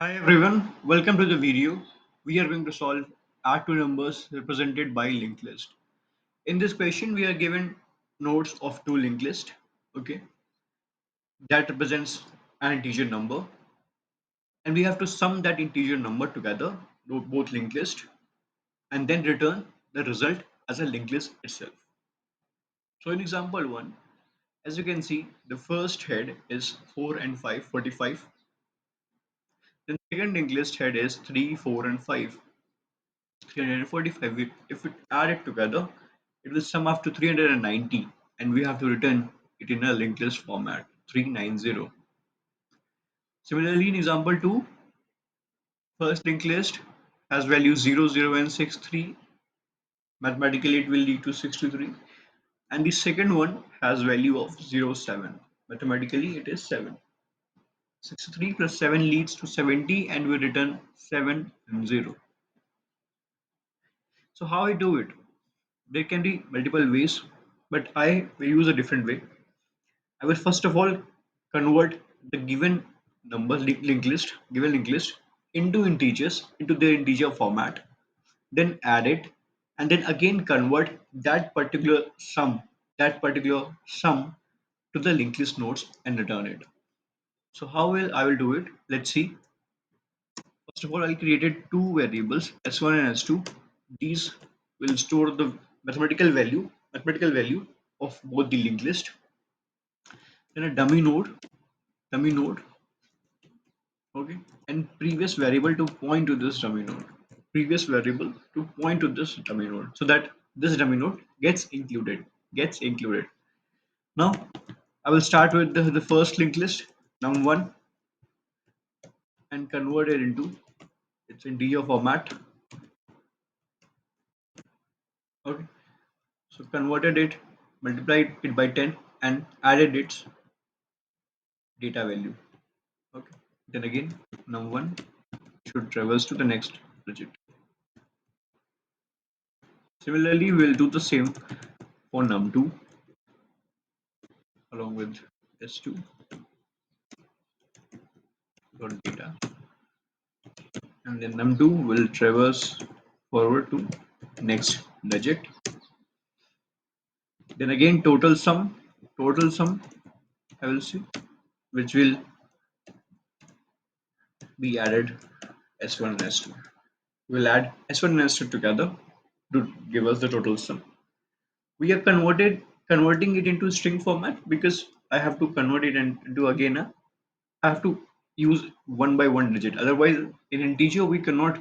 Hi everyone, welcome to the video. We are going to solve R2 numbers represented by linked list. In this question, we are given nodes of two linked list, okay, that represents an integer number, and we have to sum that integer number together, both linked list, and then return the result as a linked list itself. So in example 1, as you can see, the first head is 4 and 5, 45. Then the second linked list head is 3, 4 and 5. 345. If we add it together, it will sum up to 390, and we have to return it in a linked list format 390. Similarly, in example 2, first linked list has values 0, 0 and 63. Mathematically, it will lead to 63. And the second one has value of 0, 7. Mathematically, it is 7. 63 plus 7 leads to 70, and we return 7 and 0. So how I do it? There can be multiple ways, but I will use a different way. I will first of all convert the given number given linked list into integers, into their integer format, then add it, and then again convert that particular sum to the linked list nodes and return it. So how will I will do it? Let's see. First of all, I created two variables s1 and s2. These will store the mathematical value of both the linked list. Then a dummy node, okay, and previous variable to point to this dummy node. Previous variable to point to this dummy node, so that this dummy node gets included. Now, I will start with the first linked list, num1, and convert it into its integer format. Okay, so converted it, multiplied it by 10, and added its data value. Okay, then again, num1 should traverse to the next digit. Similarly, we'll do the same for num2 along with s2 dot data, and then num2 will traverse forward to next digit. Then again, total sum I will see, which will be added s1 and s2. We'll add s1 and s2 together to give us the total sum. We are converting it into string format because I have to convert it into again I have to use one by one digit. Otherwise, in integer we cannot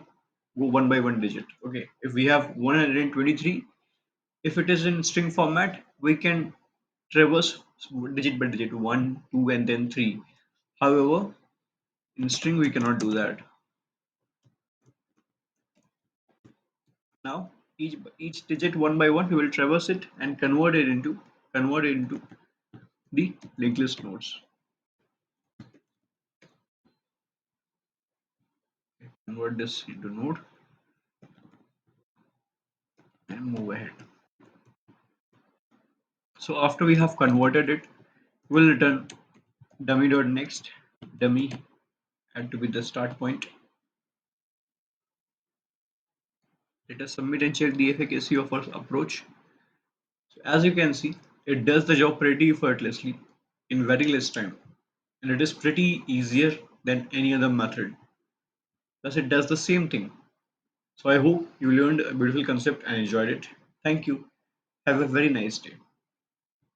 go one by one digit. Okay, if we have 123, if it is in string format, we can traverse digit by digit, 1, 2, and then 3. However, in string we cannot do that. Now, each digit one by one, we will traverse it and convert it into the linked list nodes. Convert this into node and move ahead. So after we have converted it, we'll return dummy.next. Dummy had to be the start point. Let us submit and check the efficacy of our approach. So as you can see, it does the job pretty effortlessly in very less time, and it is pretty easier than any other method. Thus, it does the same thing. So I hope you learned a beautiful concept and enjoyed it. Thank you. Have a very nice day.